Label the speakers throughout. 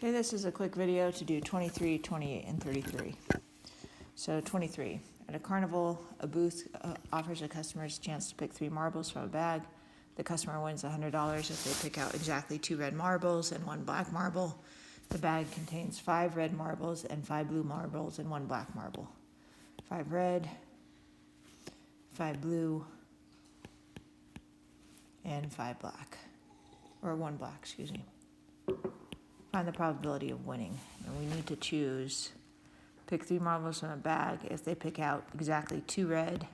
Speaker 1: Okay, this is a quick video to do 23, 28, and 33. So 23. At a carnival, a booth offers a customer's chance to pick 3 marbles from a bag. The customer wins $100 if they pick out exactly 2 red marbles and 1 black marble. The bag contains 5 red marbles and 5 blue marbles and 1 black marble. 5 red, 5 blue, and 5 black. Or 1 black, excuse me. Find the probability of winning. And we need to choose, pick 3 marbles from a bag if they pick out exactly 2 red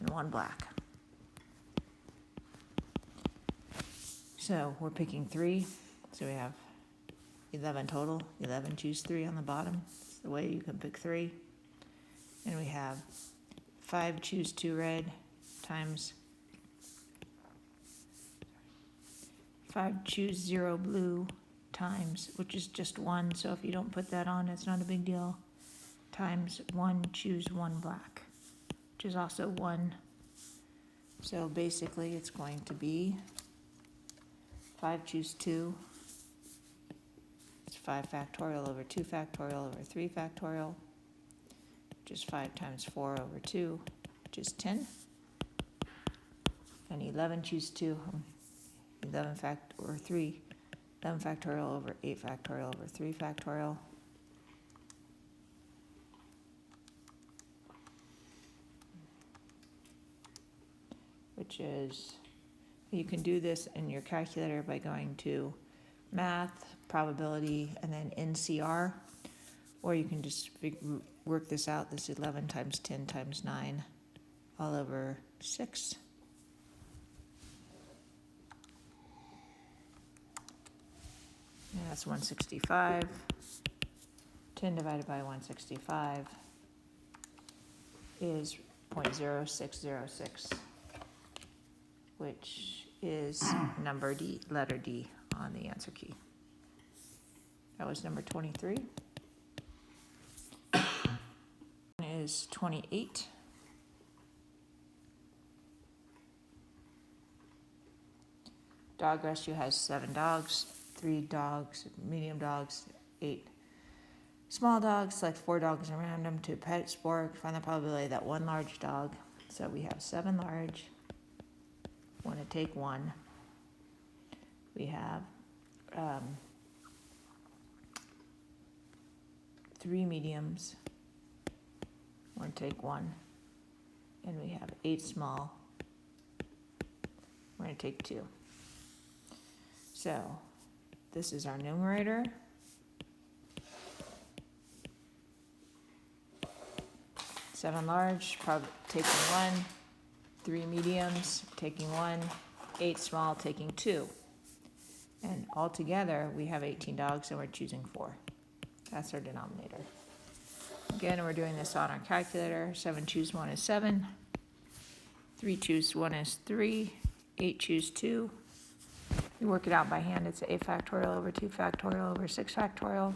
Speaker 1: and 1 black. So we're picking 3, so we have 11 total. 11, choose 3 on the bottom. That's the way you can pick 3. And we have 5, choose 2 red times 5, choose 0 blue times, which is just 1, so if you don't put that on, it's not a big deal, times 1, choose 1 black, which is also 1. So basically it's going to be 5, choose 2. It's 5 factorial over 2 factorial over 3 factorial, which is 5 times 4 over 2, which is 10. And 11, choose 2. 11 factorial over 8 factorial over 3 factorial. Which is, you can do this in your calculator by going to math, probability, and then NCR. Or you can just work this out. This is 11 times 10 times 9 all over 6. And that's 165. 10 divided by 165 is 0.0606, which is number D, letter D on the answer key. That was number 23. Is 28. Dog rescue has 7 dogs. 3 dogs, medium dogs, 8 small dogs. Select 4 dogs at random to pet sport. Find the probability that 1 large dog. So we have 7 large. Want to take 1. We have 3 mediums. Want to take 1. And we have 8 small. We're going to take 2. So this is our numerator. Seven large, taking 1. 3 mediums, taking 1. 8 small, taking 2. And altogether, we have 18 dogs, and we're choosing 4. That's our denominator. Again, we're doing this on our calculator. 7 choose 1 is 7. 3 choose 1 is 3. 8 choose 2. You work it out by hand. It's 8 factorial over 2 factorial over 6 factorial.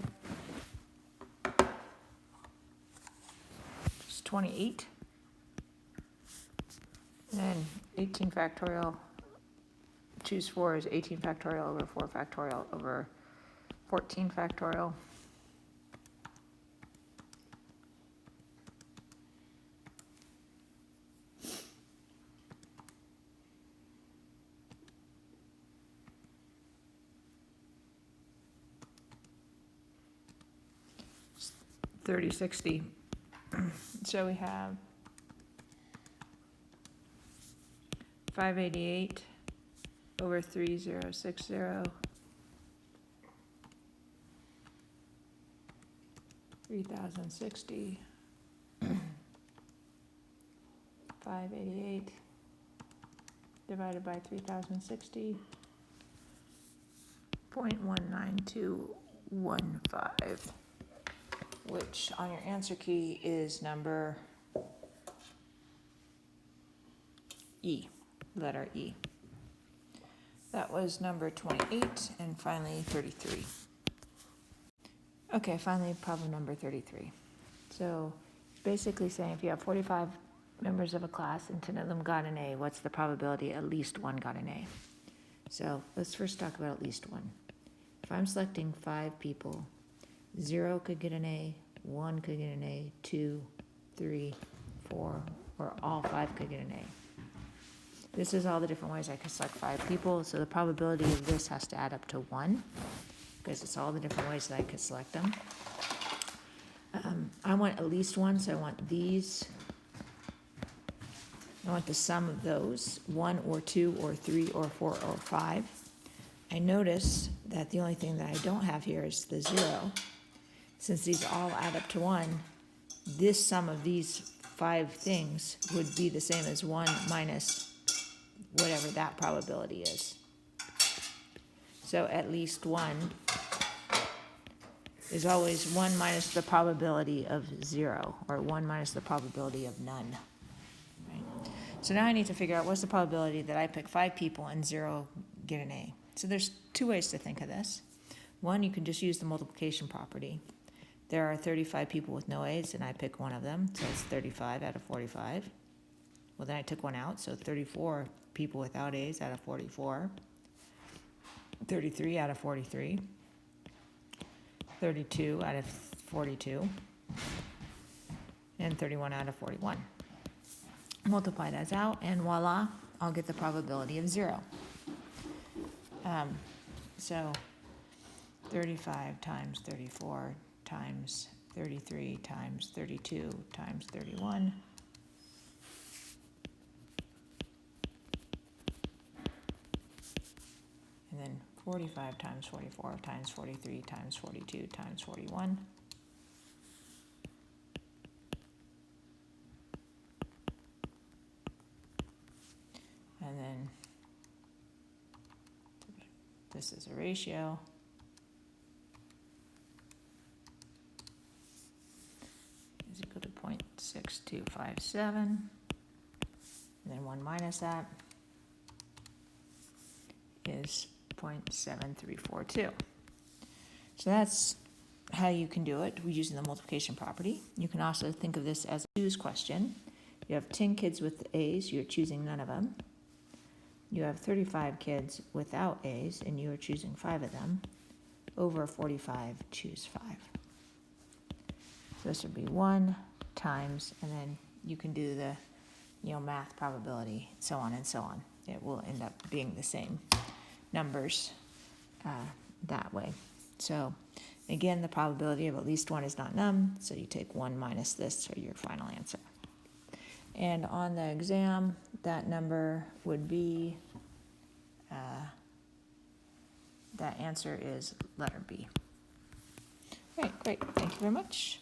Speaker 1: It's 28. And then 18 factorial, choose 4 is 18 factorial over 4 factorial over 14 factorial. It's 3060. So we have 588 over 3060. 3060. 588 divided by 3060. 0.19215, which on your answer key is number E, letter E. That was number 28, and finally 33. Okay, finally problem number 33. So it's basically saying if you have 45 members of a class and 10 of them got an A, what's the probability at least one got an A? So let's first talk about at least one. if I'm selecting 5 people, 0 could get an A, 1 could get an A, 2, 3, 4, or all 5 could get an A. This is all the different ways I could select 5 people, so the probability of this has to add up to 1, because it's all the different ways that I could select them. I want at least 1, so I want these. I want the sum of those, 1 or 2 or 3 or 4 or 5. I notice that the only thing that I don't have here is the 0. Since these all add up to 1, this sum of these 5 things would be the same as 1 minus whatever that probability is. So at least 1 is always 1 minus the probability of 0, or 1 minus the probability of none. Right? So now I need to figure out what's the probability that I pick 5 people and 0 get an A. So there's 2 ways to think of this. One, you can just use the multiplication property. There are 35 people with no A's, and I pick one of them, so it's 35 out of 45. Well, then I took one out, so 34 people without A's out of 44. 33 out of 43. 32 out of 42. And 31 out of 41. Multiply those out, and voila, I'll get the probability of 0. So 35 times 34 times 33 times 32 times 31. And then 45 times 44 times 43 times 42 times 41. And then this is a ratio. Is equal to 0.6257. And then 1 minus that is 0.7342. So that's how you can do it using the multiplication property. You can also think of this as a choose question. You have 10 kids with A's, you're choosing none of them. You have 35 kids without A's, and you are choosing 5 of them. Over 45, choose 5. So this would be 1 times, and then you can do the, math probability, so on and so on. It will end up being the same numbers that way. So again, the probability of at least 1 is not num, so you take 1 minus this for your final answer. And on the exam, that number would be, that answer is letter B. All right, great. Thank you very much.